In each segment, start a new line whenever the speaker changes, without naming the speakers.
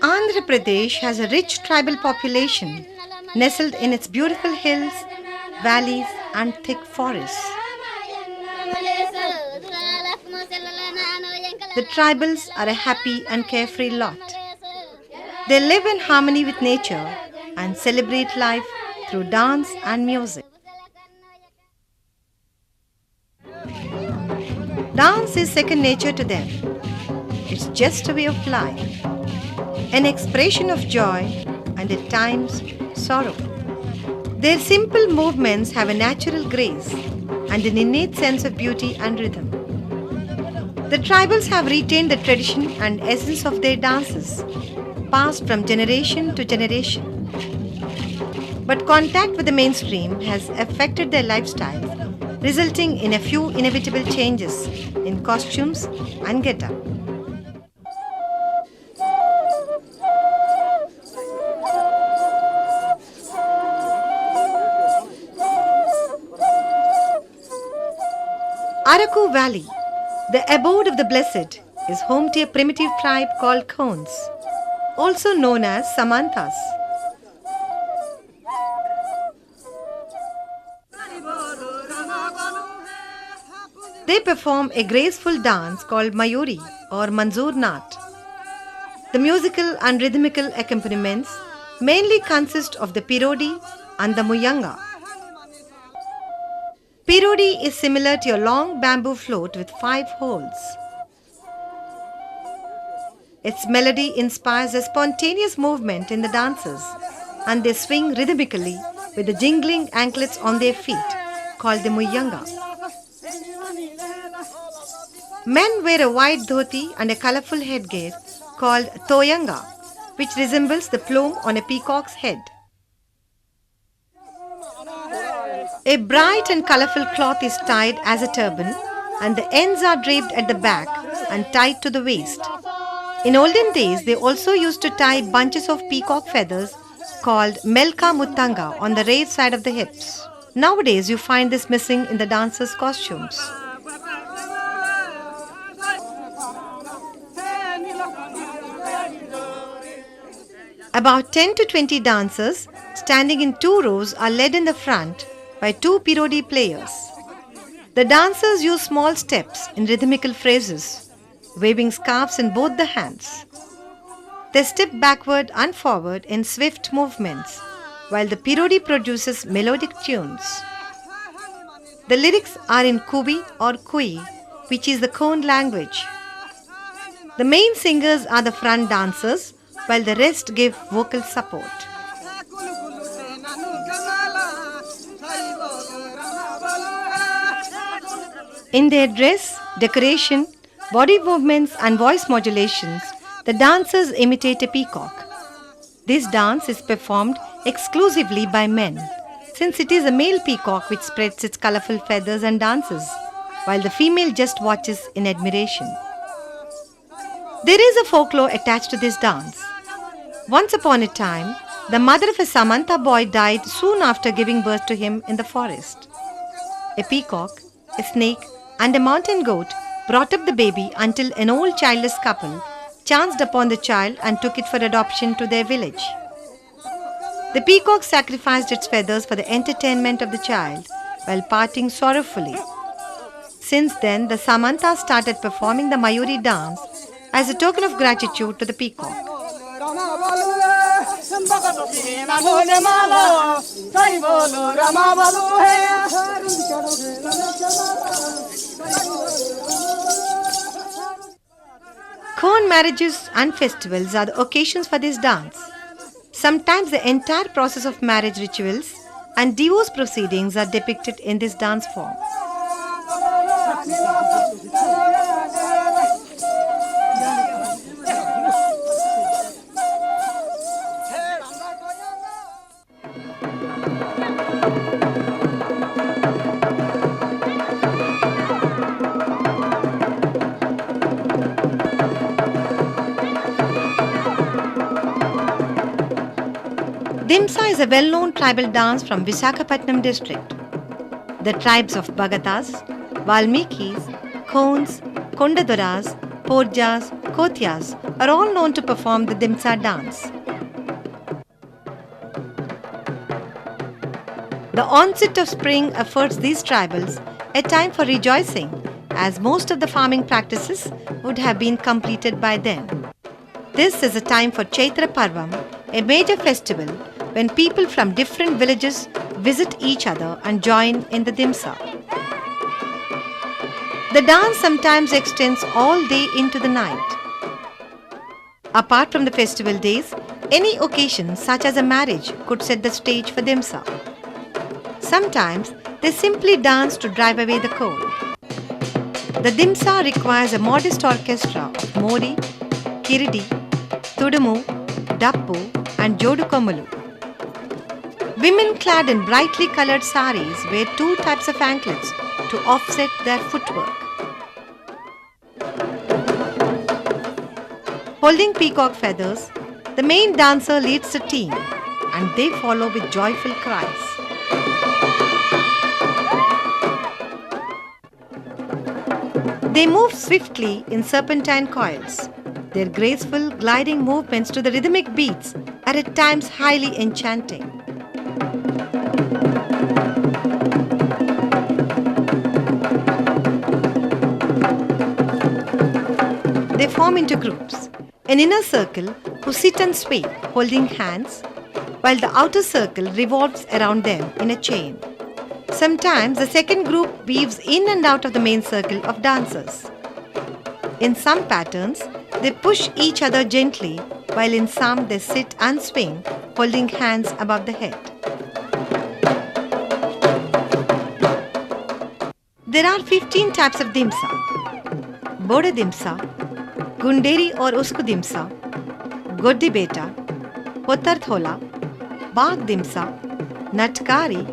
Andhra Pradesh has a rich tribal population nestled in its beautiful hills, valleys, and thick forests. The tribals are a happy and carefree lot. They live in harmony with nature and celebrate life through dance and music. Dance is second nature to them. It's just a way of life, an expression of joy and at times sorrow. Their simple movements have a natural grace and an innate sense of beauty and rhythm. The tribals have retained the tradition and essence of their dances, passed from generation to generation. But contact with the mainstream has affected their lifestyles, resulting in a few inevitable changes in costumes and get-up. Araku Valley, the abode of the blessed, is home to a primitive tribe called Khons, also known as Samantas. They perform a graceful dance called Mayuri or Manzoor Naat. The musical and rhythmical accompaniments mainly consist of the Pirodi and the Muyanga. Pirodi is similar to a long bamboo float with 5 holes. Its melody inspires a spontaneous movement in the dancers, and they swing rhythmically with the jingling anklets on their feet, called the Muyanga. Men wear a white dhoti and a colorful headgear called Toyanga, which resembles the plume on a peacock's head. A bright and colorful cloth is tied as a turban, and the ends are draped at the back and tied to the waist. In olden days, they also used to tie bunches of peacock feathers called Melka Muttanga on the right side of the hips. Nowadays, you find this missing in the dancers' costumes. About 10 to 20 dancers standing in 2 rows are led in the front by 2 Pirodi players. The dancers use small steps in rhythmical phrases, waving scarves in both the hands. They step backward and forward in swift movements, while the Pirodi produces melodic tunes. The lyrics are in Kubi or Kui, which is the Khon language. The main singers are the front dancers, while the rest give vocal support. In their dress, decoration, body movements and voice modulations, the dancers imitate a peacock. This dance is performed exclusively by men, since it is a male peacock which spreads its colorful feathers and dances, while the female just watches in admiration. There is a folklore attached to this dance. Once upon a time, the mother of a Samanta boy died soon after giving birth to him in the forest. A peacock, a snake, and a mountain goat brought up the baby until an old childless couple chanced upon the child and took it for adoption to their village. The peacock sacrificed its feathers for the entertainment of the child while parting sorrowfully. Since then, the Samantas started performing the Mayuri dance as a token of gratitude to the peacock. Khon marriages and festivals are the occasions for this dance. Sometimes the entire process of marriage rituals and divorce proceedings are depicted in this dance form. Dimsa is a well-known tribal dance from Visakhapatnam district. The tribes of Bagatas, Valmikis, Khons, Kondadoras, Porjas, Kotias are all known to perform the Dimsa dance. The onset of spring affords these tribals a time for rejoicing, as most of the farming practices would have been completed by then. This is a time for Chaitra Parvam, a major festival when people from different villages visit each other and join in the Dimsa. The dance sometimes extends all day into the night. Apart from the festival days, any occasion such as a marriage could set the stage for Dimsa. Sometimes they simply dance to drive away the cold. The Dimsa requires a modest orchestra of Modi, Kiridi, Tudumu, Dappu and Jodukommulu. Women clad in brightly colored saris wear two types of anklets to offset their footwork. Holding peacock feathers, the main dancer leads the team and they follow with joyful cries. They move swiftly in serpentine coils. Their graceful, gliding movements to the rhythmic beats are at times highly enchanting. They form into groups, an inner circle who sit and sway, holding hands, while the outer circle revolves around them in a chain. Sometimes the second group weaves in and out of the main circle of dancers. In some patterns, they push each other gently, while in some they sit and swing, holding hands above the head. There are 15 types of Dimsa: Boda Dimsa, Gunderi or Usku Dimsa, Goddi Beta, Potar Thola, Bag Dimsa, Natkari,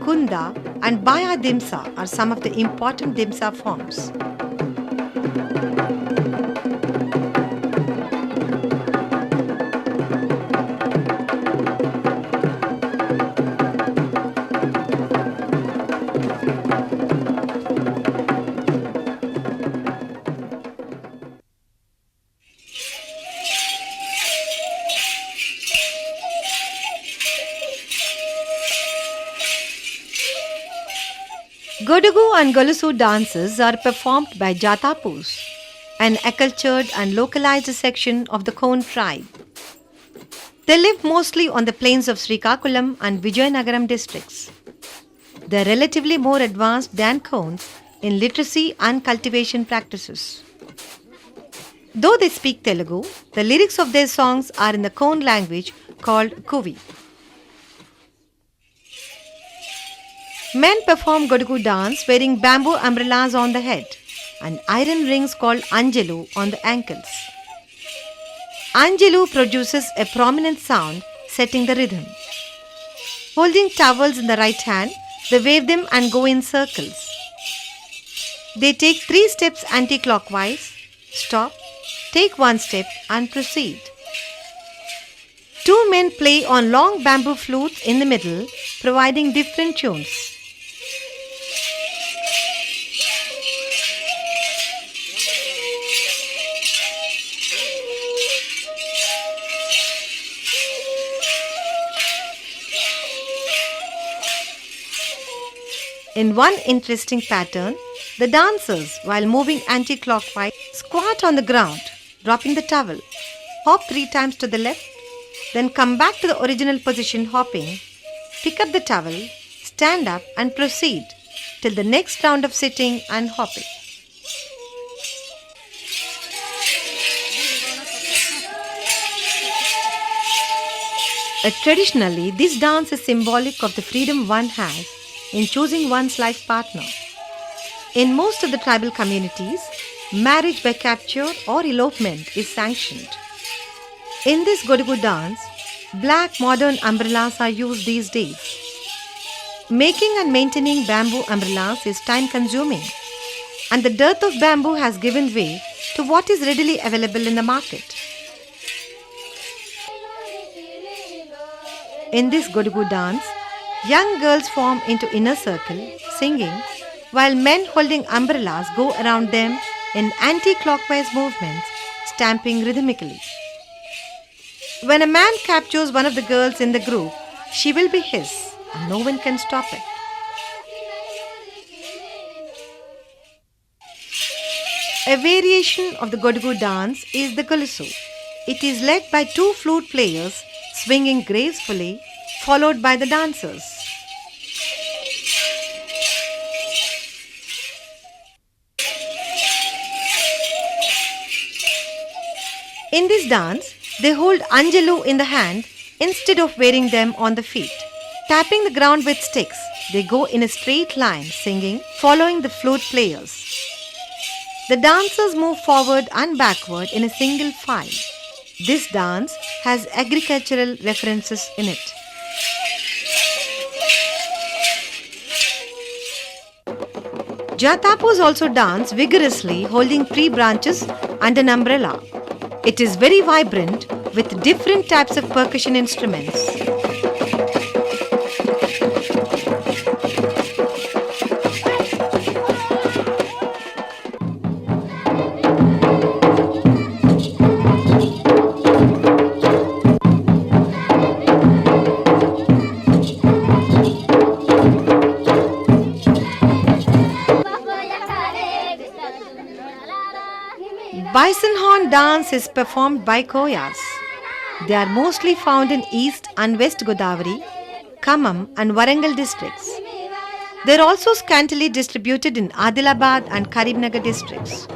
Kunda and Baya Dimsa are some of the important Dimsa forms. Godugu and Golusu dances are performed by Jatapus, an acculturated and localized section of the Khon tribe. They live mostly on the plains of Srikakulam and Vijayanagaram districts. They are relatively more advanced than Khons in literacy and cultivation practices. Though they speak Telugu, the lyrics of their songs are in the Khon language called Kuvi. Men perform Godugu dance wearing bamboo umbrellas on the head and iron rings called Anjelu on the ankles. Anjelu produces a prominent sound, setting the rhythm. Holding towels in the right hand, they wave them and go in circles. They take 3 steps anti-clockwise, stop, take 1 step and proceed. 2 men play on long bamboo flutes in the middle, providing different tunes. In one interesting pattern, the dancers, while moving anti-clockwise, squat on the ground, dropping the towel, hop 3 times to the left, then come back to the original position hopping, pick up the towel, stand up and proceed till the next round of sitting and hopping. Traditionally, this dance is symbolic of the freedom one has in choosing one's life partner. In most of the tribal communities, marriage by capture or elopement is sanctioned. In this Godugu dance, black modern umbrellas are used these days. Making and maintaining bamboo umbrellas is time consuming, and the dearth of bamboo has given way to what is readily available in the market. In this Godugu dance, young girls form into inner circle, singing, while men holding umbrellas go around them in anti-clockwise movements, stamping rhythmically. When a man captures one of the girls in the group, she will be his, and no one can stop it. A variation of the Godugu dance is the Golusu. It is led by two flute players swinging gracefully, followed by the dancers. In this dance, they hold anjalu in the hand instead of wearing them on the feet. Tapping the ground with sticks, they go in a straight line singing, following the flute players. The dancers move forward and backward in a single file. This dance has agricultural references in it. Jatapus also dance vigorously holding tree branches and an umbrella. It is very vibrant with different types of percussion instruments. Bison horn dance is performed by Koyas. They are mostly found in East and West Godavari, Khammam and Warangal districts. They are also scantily distributed in Adilabad and Karimnagar districts.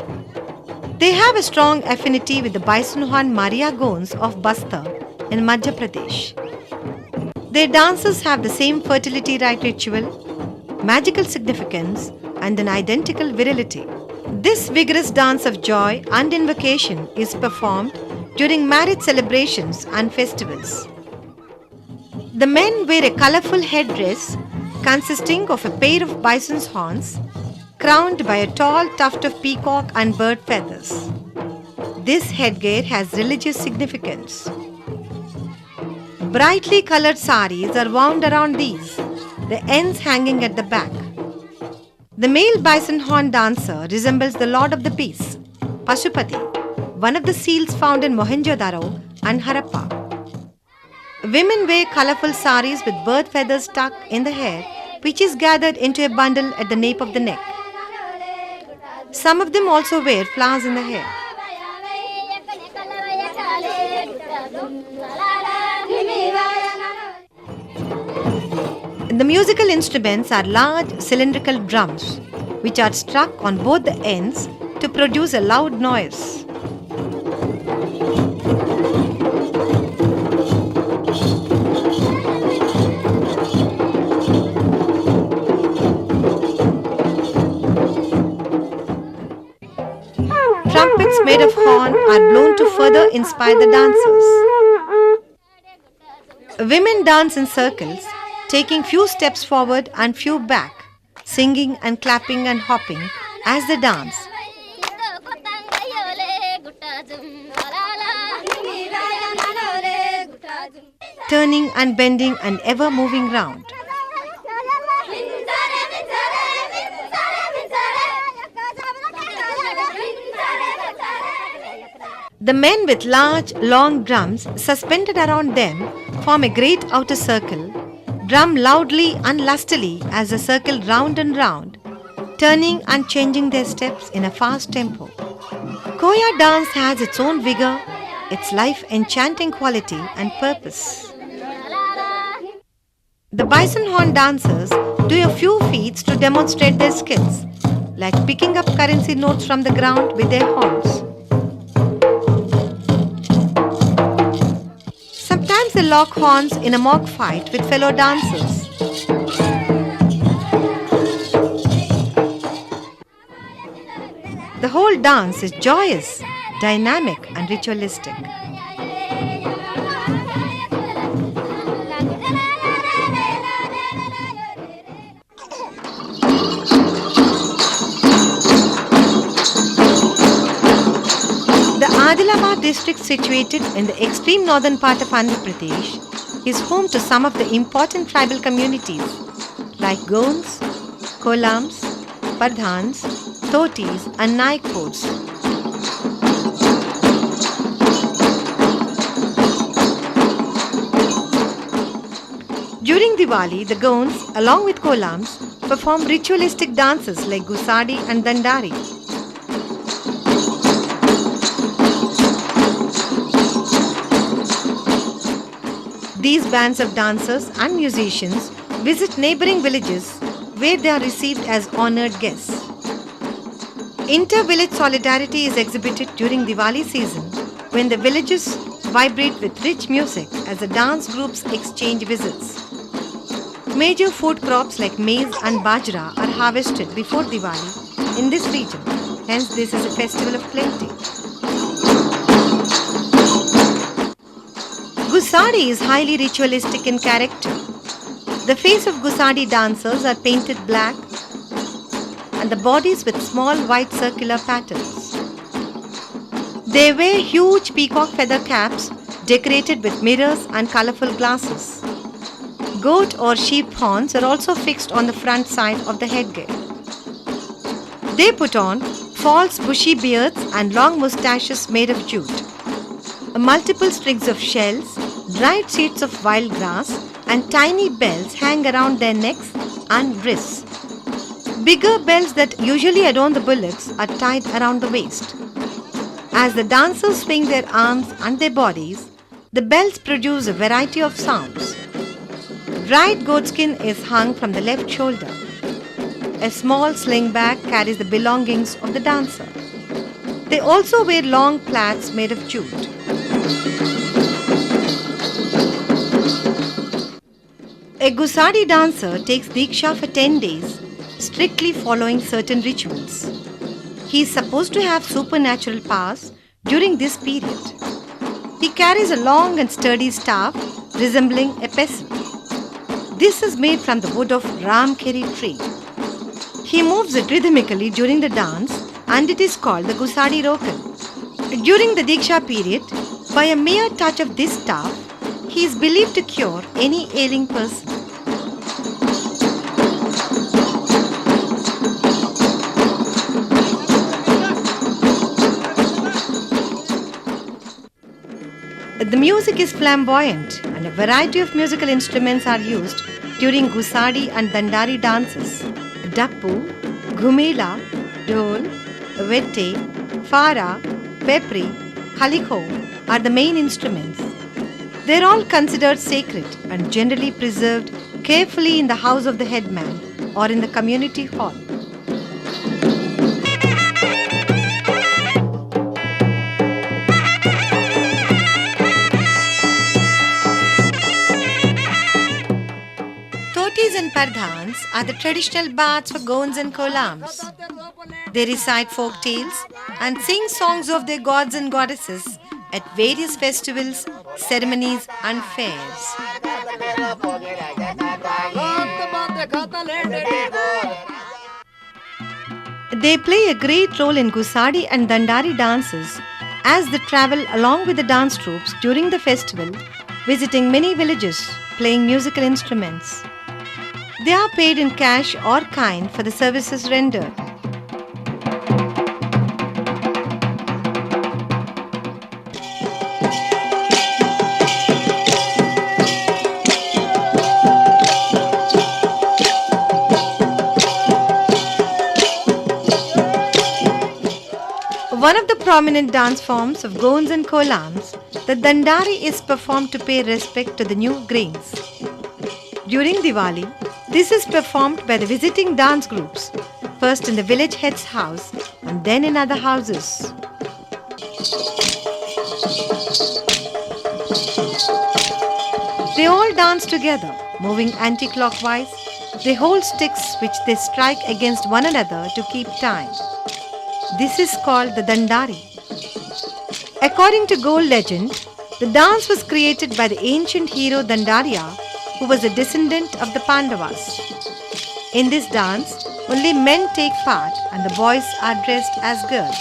They have a strong affinity with the bison horn Maria Gons of Bastar in Madhya Pradesh. Their dances have the same fertility rite ritual, magical significance and an identical virility. This vigorous dance of joy and invocation is performed during marriage celebrations and festivals. The men wear a colorful headdress consisting of a pair of bison's horns crowned by a tall tuft of peacock and bird feathers. This headgear has religious significance. Brightly colored saris are wound around these, the ends hanging at the back. The male bison horn dancer resembles the Lord of the Peace, Pashupati, one of the seals found in Mohenjo-daro and Harappa. Women wear colorful saris with bird feathers tucked in the hair, which is gathered into a bundle at the nape of the neck. Some of them also wear flowers in the hair. The musical instruments are large cylindrical drums, which are struck on both the ends to produce a loud noise. Trumpets made of horn are blown to further inspire the dancers. Women dance in circles, taking few steps forward and few back, singing and clapping and hopping as they dance. Turning and bending and ever moving round. The men with large, long drums suspended around them form a great outer circle, drum loudly and lustily as they circle round and round, turning and changing their steps in a fast tempo. Koya dance has its own vigor, its life-enchanting quality and purpose. The bison horn dancers do a few feats to demonstrate their skills, like picking up currency notes from the ground with their horns. Sometimes they lock horns in a mock fight with fellow dancers. The whole dance is joyous, dynamic and ritualistic. The Adilabad district, situated in the extreme northern part of Andhra Pradesh, is home to some of the important tribal communities like Gonds, Kolams, Pardhans, Totis, and Naikpurs. During Diwali, the Gonds, along with Kolams, perform ritualistic dances like Gusadi and Dandari. These bands of dancers and musicians visit neighboring villages where they are received as honored guests. Inter-village solidarity is exhibited during Diwali season when the villages vibrate with rich music as the dance groups exchange visits. Major food crops like maize and bajra are harvested before Diwali in this region. Hence, this is a festival of plenty. Gusadi is highly ritualistic in character. The face of Gusadi dancers are painted black and the bodies with small white circular patterns. They wear huge peacock feather caps decorated with mirrors and colorful glasses. Goat or sheep horns are also fixed on the front side of the headgear. They put on false bushy beards and long moustaches made of jute. Multiple strings of shells, dried seeds of wild grass, and tiny bells hang around their necks and wrists. Bigger bells that usually adorn the bullocks are tied around the waist. As the dancers swing their arms and their bodies, the bells produce a variety of sounds. Dried goatskin is hung from the left shoulder. A small sling bag carries the belongings of the dancer. They also wear long plaids made of jute. A Gusadi dancer takes Diksha for 10 days, strictly following certain rituals. He is supposed to have supernatural powers during this period. He carries a long and sturdy staff resembling a pestle. This is made from the wood of Ramkeri tree. He moves it rhythmically during the dance and it is called the Gusadi Rokan. During the Diksha period, by a mere touch of this staff, he is believed to cure any ailing person. The music is flamboyant and a variety of musical instruments are used during Gusadi and Dandari dances. Dappu, Ghumela, Dhol, Vette, Fara, Pepri, Kaliko are the main instruments. They are all considered sacred and generally preserved carefully in the house of the headman or in the community hall. Totis and Pardhans are the traditional bards for Gonds and Kolams. They recite folk tales and sing songs of their gods and goddesses at various festivals, ceremonies and fairs. They play a great role in Gusadi and Dandari dances as they travel along with the dance troupes during the festival, visiting many villages, playing musical instruments. They are paid in cash or kind for the services rendered. One of the prominent dance forms of Gonds and Kolams, the Dandari is performed to pay respect to the new grains. During Diwali, this is performed by the visiting dance groups, first in the village head's house and then in other houses. They all dance together, moving anti-clockwise. They hold sticks which they strike against one another to keep time. This is called the Dandari. According to Gaul legend, the dance was created by the ancient hero Dandariya, who was a descendant of the Pandavas. In this dance, only men take part and the boys are dressed as girls.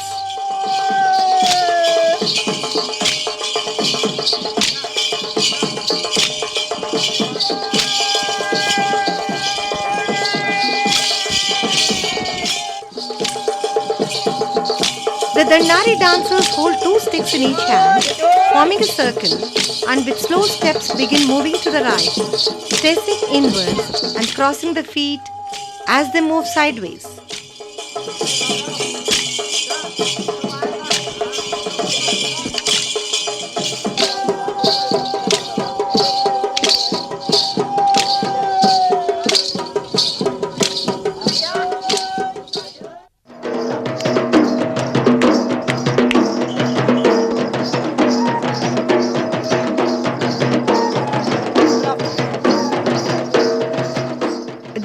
dancers hold two sticks in each hand, forming a circle, and with slow steps begin moving to the right, stretching inwards and crossing the feet as they move sideways.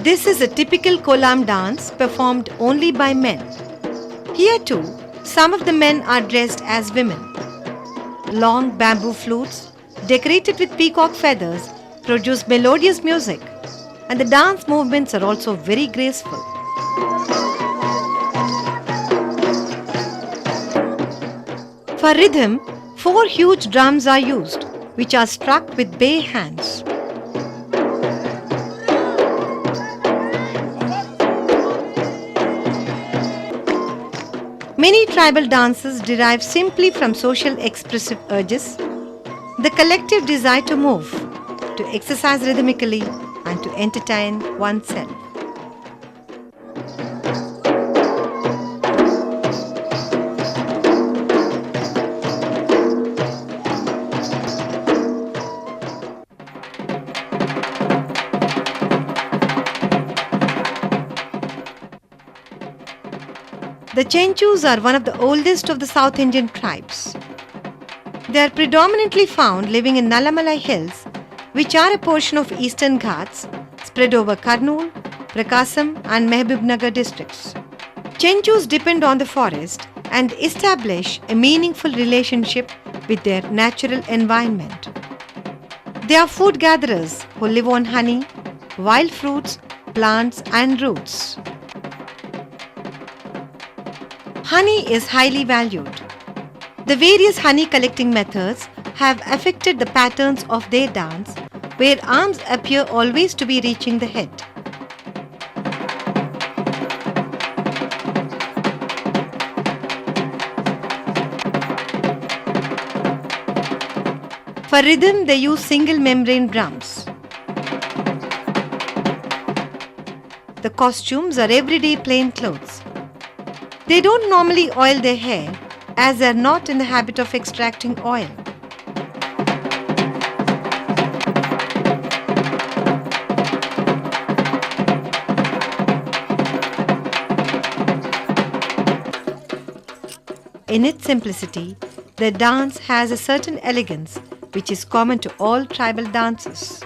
This is a typical kolam dance performed only by men. Here too, some of the men are dressed as women. Long bamboo flutes, decorated with peacock feathers, produce melodious music, and the dance movements are also very graceful. For rhythm, 4 huge drums are used, which are struck with bare hands. Many tribal dances derive simply from social expressive urges, the collective desire to move, to exercise rhythmically, and to entertain oneself. The Chenchus are one of the oldest of the South Indian tribes. They are predominantly found living in Nallamalai Hills, which are a portion of Eastern Ghats spread over Kurnool, Prakasam and Mehbubnagar districts. Chenchus depend on the forest and establish a meaningful relationship with their natural environment. They are food gatherers who live on honey, wild fruits, plants and roots. Honey is highly valued. The various honey collecting methods have affected the patterns of their dance, where arms appear always to be reaching the head. For rhythm, they use single membrane drums. The costumes are everyday plain clothes. They don't normally oil their hair, as they are not in the habit of extracting oil. In its simplicity, the dance has a certain elegance which is common to all tribal dances.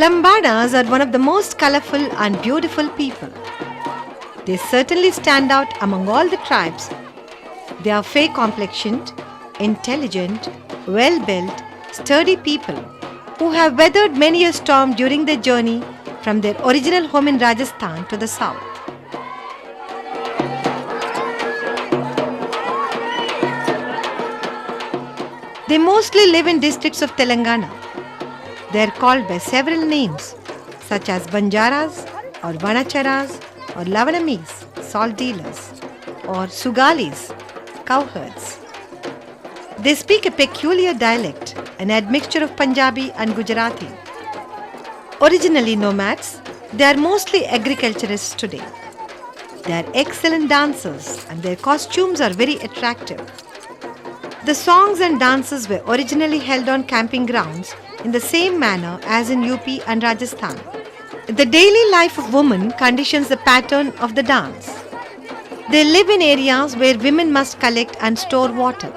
Lambadas are one of the most colorful and beautiful people. They certainly stand out among all the tribes. They are fair complexioned, intelligent, well-built, sturdy people who have weathered many a storm during their journey from their original home in Rajasthan to the south. They mostly live in districts of Telangana. They are called by several names such as Banjaras or Vanacharas or Lavanamis, salt dealers, or Sugalis, cowherds. They speak a peculiar dialect, an admixture of Punjabi and Gujarati. Originally nomads, they are mostly agriculturists today. They are excellent dancers and their costumes are very attractive. The songs and dances were originally held on camping grounds in the same manner as in UP and Rajasthan. The daily life of women conditions the pattern of the dance. They live in areas where women must collect and store water.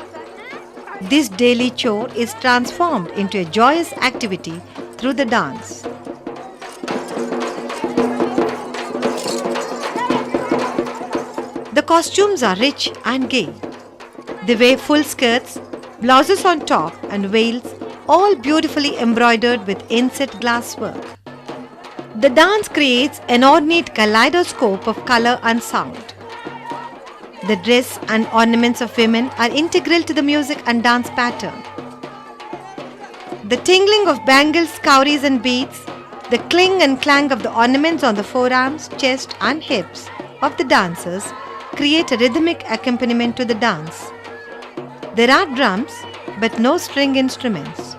This daily chore is transformed into a joyous activity through the dance. The costumes are rich and gay. They wear full skirts, blouses on top and veils, all beautifully embroidered with inset glass work. The dance creates an ornate kaleidoscope of color and sound. The dress and ornaments of women are integral to the music and dance pattern. The tingling of bangles, cowries and beads, the cling and clang of the ornaments on the forearms, chest and hips of the dancers create a rhythmic accompaniment to the dance. There are drums but no string instruments.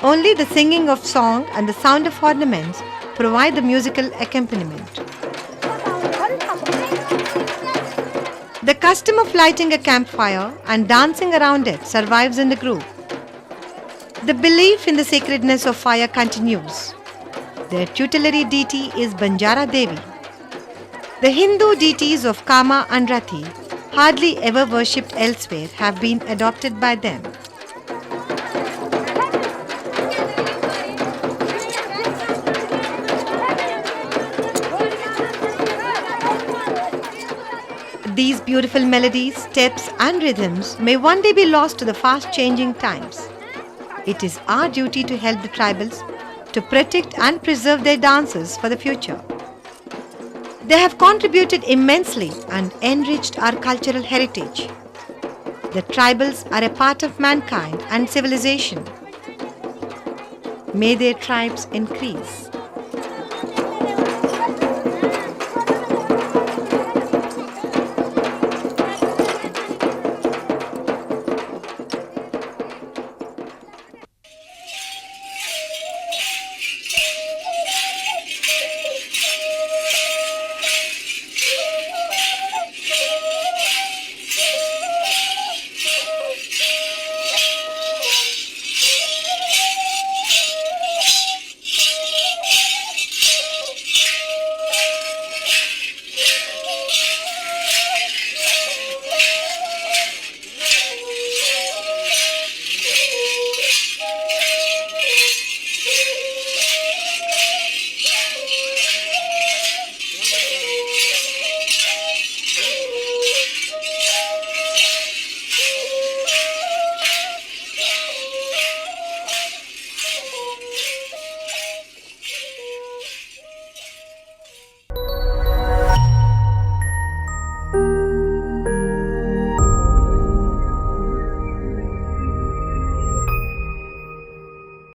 Only the singing of song and the sound of ornaments provide the musical accompaniment. The custom of lighting a campfire and dancing around it survives in the group. The belief in the sacredness of fire continues. Their tutelary deity is Banjara Devi. The Hindu deities of Kama and Rati, hardly ever worshipped elsewhere, have been adopted by them. These beautiful melodies, steps and rhythms may one day be lost to the fast-changing times. It is our duty to help the tribals to protect and preserve their dances for the future. They have contributed immensely and enriched our cultural heritage. The tribals are a part of mankind and civilization. May their tribes increase.